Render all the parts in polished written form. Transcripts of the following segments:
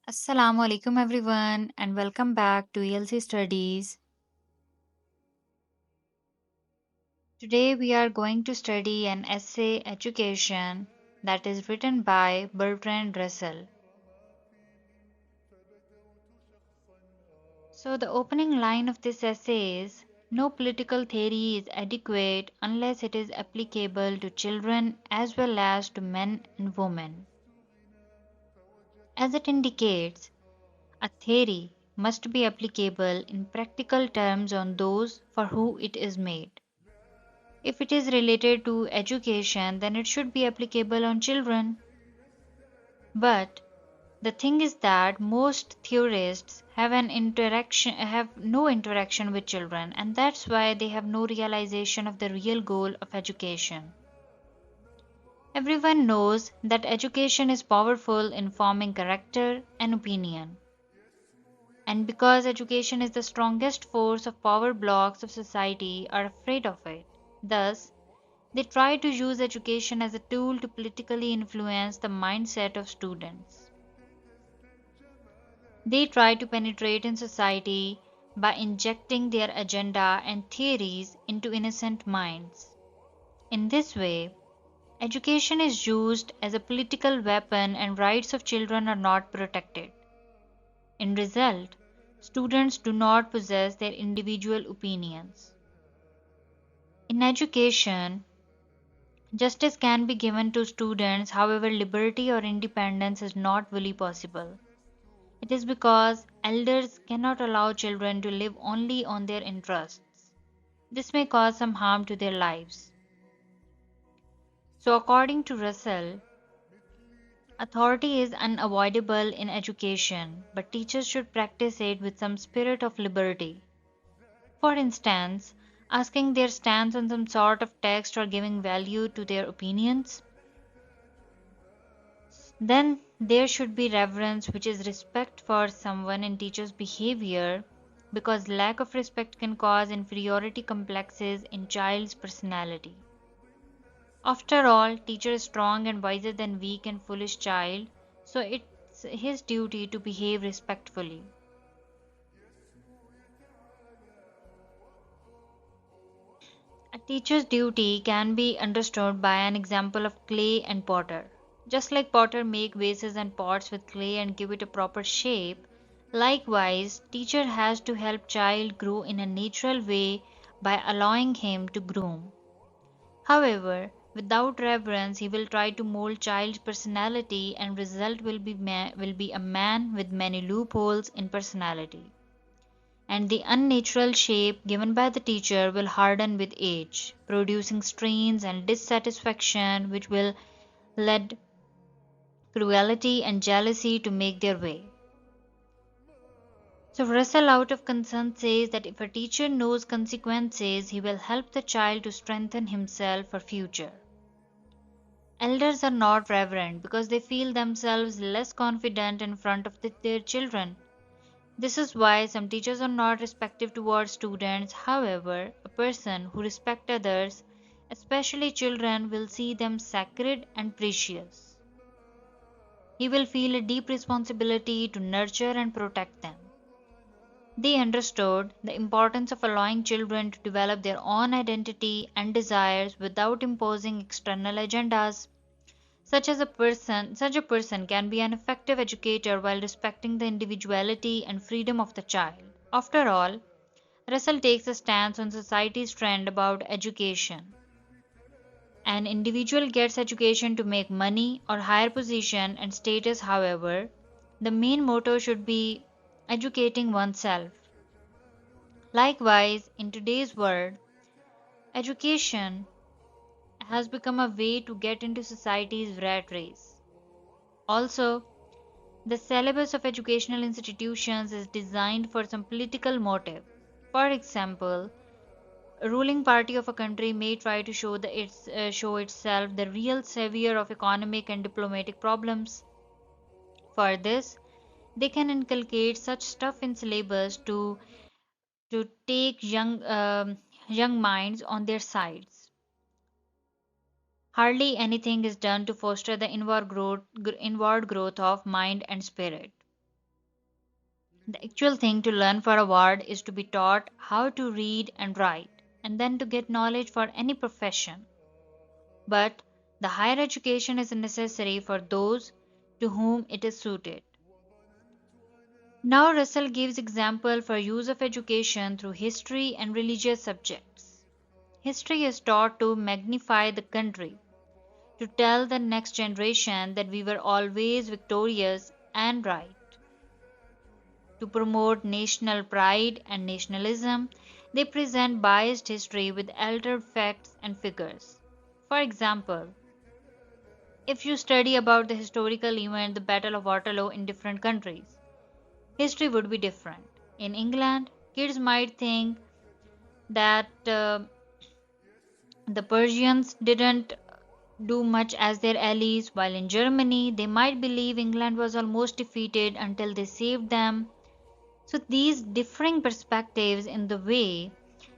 Assalamu alaikum everyone and welcome back to ELC Studies. Today we are going to study an essay education that is written by Bertrand Russell. So the opening line of this essay is no political theory is adequate unless it is applicable to children as well as to men and women. As it indicates, a theory must be applicable in practical terms on those for whom it is made. If it is related to education, then it should be applicable on children. But the thing is that most theorists have no interaction with children, and that's why they have no realization of the real goal of education. Everyone knows that education is powerful in forming character and opinion. And because education is the strongest force of power blocks of society are afraid of it. Thus, they try to use education as a tool to politically influence the mindset of students. They try to penetrate in society by injecting their agenda and theories into innocent minds. In this way, education is used as a political weapon and rights of children are not protected. In result, students do not possess their individual opinions. In education, justice can be given to students, however, liberty or independence is not fully possible. It is because elders cannot allow children to live only on their interests. This may cause some harm to their lives. So, according to Russell, authority is unavoidable in education, but teachers should practice it with some spirit of liberty. For instance, asking their stance on some sort of text or giving value to their opinions. Then there should be reverence, which is respect for someone in teacher's behavior, because lack of respect can cause inferiority complexes in child's personality. After all, teacher is strong and wiser than weak and foolish child, so it's his duty to behave respectfully. A teacher's duty can be understood by an example of clay and potter. Just like potter make vases and pots with clay and give it a proper shape, likewise teacher has to help child grow in a natural way by allowing him to groom. However, without reverence he will try to mold child's personality and result will be a man with many loopholes in personality, and the unnatural shape given by the teacher will harden with age, producing strains and dissatisfaction which will lead cruelty and jealousy to make their way. So Russell out of concern says that if a teacher knows consequences, he will help the child to strengthen himself for future. Elders are not reverent because they feel themselves less confident in front of their children. This is why some teachers are not respectful towards students. However, a person who respects others, especially children, will see them sacred and precious. He will feel a deep responsibility to nurture and protect them. They understood the importance of allowing children to develop their own identity and desires without imposing external agendas. Such a person can be an effective educator while respecting the individuality and freedom of the child. After all, Russell takes a stance on society's trend about education. An individual gets education to make money or higher position and status, however, the main motto should be educating oneself. Likewise, in today's world, education has become a way to get into society's rat race. Also, the syllabus of educational institutions is designed for some political motive. For example, a ruling party of a country may try to show itself the real savior of economic and diplomatic problems. For this, they can inculcate such stuff in syllabus to take young minds on their sides. Hardly anything is done to foster the inward growth of mind and spirit. The actual thing to learn for a word is to be taught how to read and write, and then to get knowledge for any profession. But the higher education is necessary for those to whom it is suited. Now Russell gives example for use of education through history and religious subjects. History is taught to magnify the country, to tell the next generation that we were always victorious and right, to promote national pride and nationalism. They present biased history with altered facts and figures. For example, if you study about the historical event, the Battle of Waterloo in different countries, history would be different. In England, kids might think that the Persians didn't do much as their allies, while in Germany, they might believe England was almost defeated until they saved them. So, these differing perspectives in the way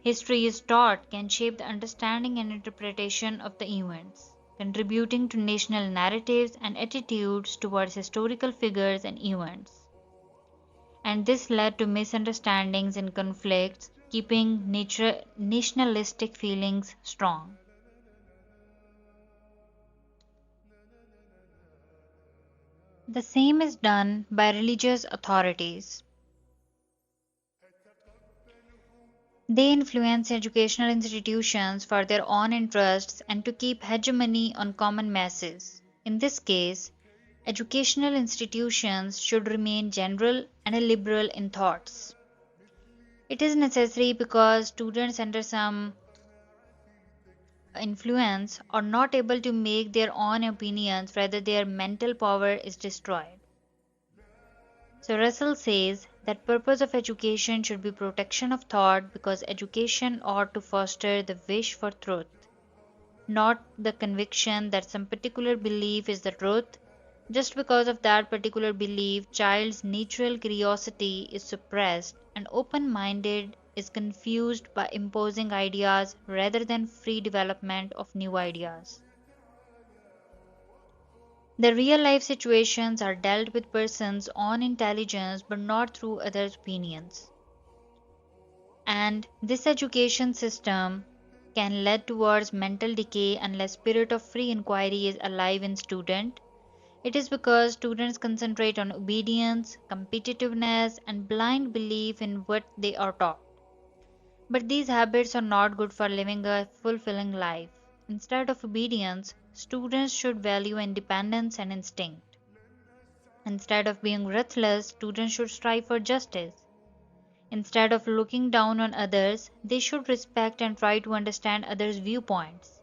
history is taught can shape the understanding and interpretation of the events, contributing to national narratives and attitudes towards historical figures and events. And this led to misunderstandings and conflicts, keeping nationalistic feelings strong. The same is done by religious authorities. They influence educational institutions for their own interests and to keep hegemony on common masses. In this case, educational institutions should remain general and liberal in thoughts. It is necessary because students under some influence are not able to make their own opinions, rather their mental power is destroyed. So Russell says that purpose of education should be protection of thought because education ought to foster the wish for truth, not the conviction that some particular belief is the truth. Just because of that particular belief, child's natural curiosity is suppressed and open-minded is confused by imposing ideas rather than free development of new ideas. The real life situations are dealt with persons' own intelligence but not through others' opinions. And this education system can lead towards mental decay unless spirit of free inquiry is alive in student. It is because students concentrate on obedience, competitiveness, and blind belief in what they are taught. But these habits are not good for living a fulfilling life. Instead of obedience, students should value independence and instinct. Instead of being ruthless, students should strive for justice. Instead of looking down on others, they should respect and try to understand others' viewpoints.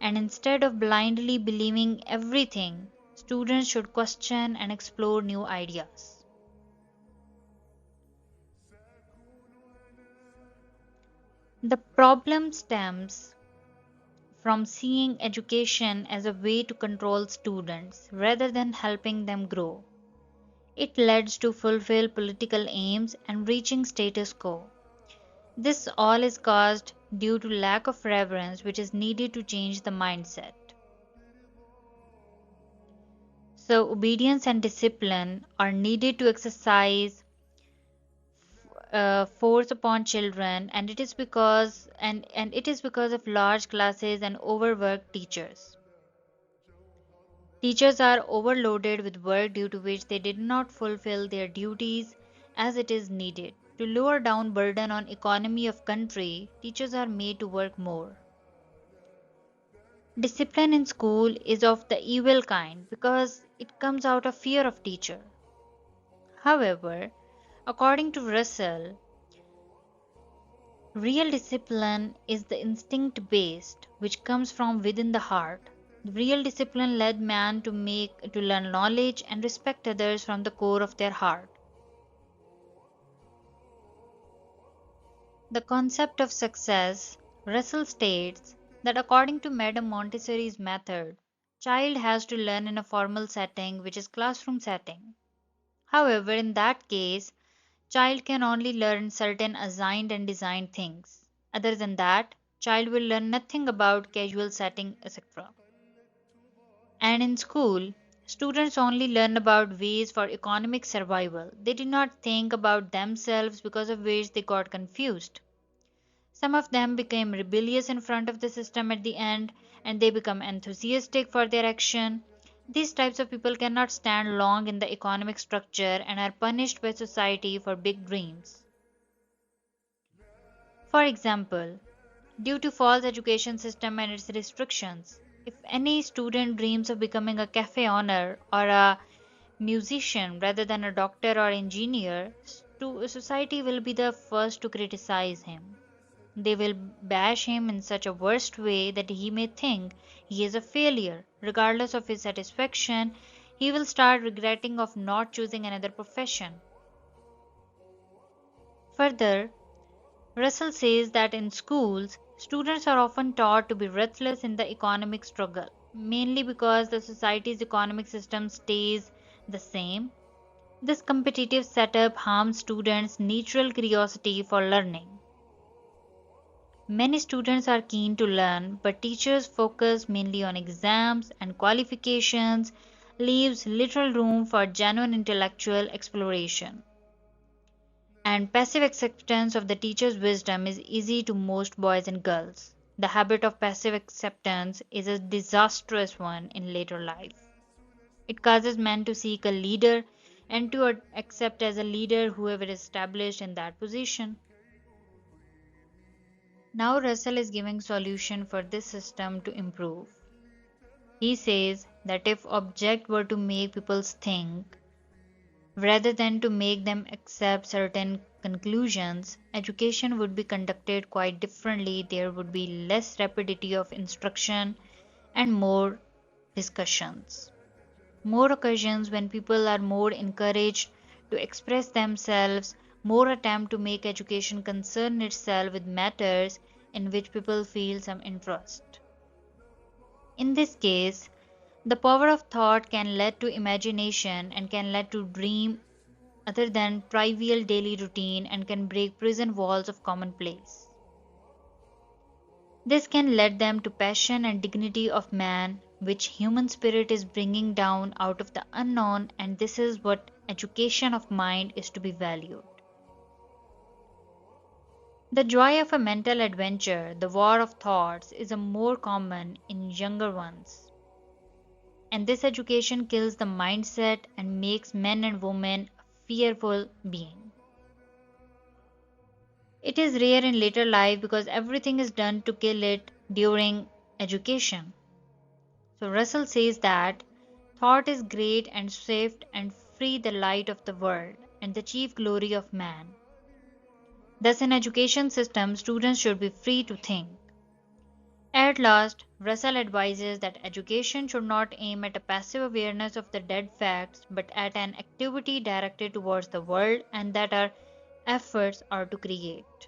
And instead of blindly believing everything, students should question and explore new ideas. The problem stems from seeing education as a way to control students rather than helping them grow. It leads to fulfill political aims and reaching status quo. This all is caused due to lack of reverence which is needed to change the mindset. So obedience and discipline are needed to exercise force upon children and it is because of large classes and overworked teachers. Teachers are overloaded with work due to which they did not fulfill their duties as it is needed. To lower down burden on economy of country, teachers are made to work more. Discipline in school is of the evil kind because it comes out of fear of teacher. However, according to Russell, real discipline is the instinct based, which comes from within the heart. Real discipline led man to learn knowledge and respect others from the core of their heart. The concept of success, Russell states that according to Madame Montessori's method, child has to learn in a formal setting which is classroom setting. However, in that case, child can only learn certain assigned and designed things. Other than that, child will learn nothing about casual setting, etc. And in school, Students only learn about ways for economic survival. They did not think about themselves, because of which they got confused. Some of them became rebellious in front of the system at the end, and they become enthusiastic for their action. These types of people cannot stand long in the economic structure and are punished by society for big dreams. For example, due to false education system and its restrictions, if any student dreams of becoming a cafe owner or a musician rather than a doctor or engineer, society will be the first to criticize him. They will bash him in such a worst way that he may think he is a failure. Regardless of his satisfaction, he will start regretting of not choosing another profession. Further, Russell says that in schools, students are often taught to be ruthless in the economic struggle, mainly because the society's economic system stays the same. This competitive setup harms students' natural curiosity for learning. Many students are keen to learn, but teachers focus mainly on exams and qualifications, leaves little room for genuine intellectual exploration. And passive acceptance of the teacher's wisdom is easy to most boys and girls. The habit of passive acceptance is a disastrous one in later life. It causes men to seek a leader and to accept as a leader whoever is established in that position. Now Russell is giving solution for this system to improve. He says that if object were to make people think rather than to make them accept certain conclusions, education would be conducted quite differently. There would be less rapidity of instruction and more discussions. More occasions when people are more encouraged to express themselves, more attempt to make education concern itself with matters in which people feel some interest. In this case, the power of thought can lead to imagination and can lead to dream other than trivial daily routine and can break prison walls of commonplace. This can lead them to passion and dignity of man, which human spirit is bringing down out of the unknown, and this is what education of mind is to be valued. The joy of a mental adventure, the war of thoughts, is a more common in younger ones. And this education kills the mindset and makes men and women a fearful being. It is rare in later life because everything is done to kill it during education. So Russell says that thought is great and swift and free the light of the world and the chief glory of man. Thus in education system students should be free to think. At last, Russell advises that education should not aim at a passive awareness of the dead facts but at an activity directed towards the world and that our efforts are to create.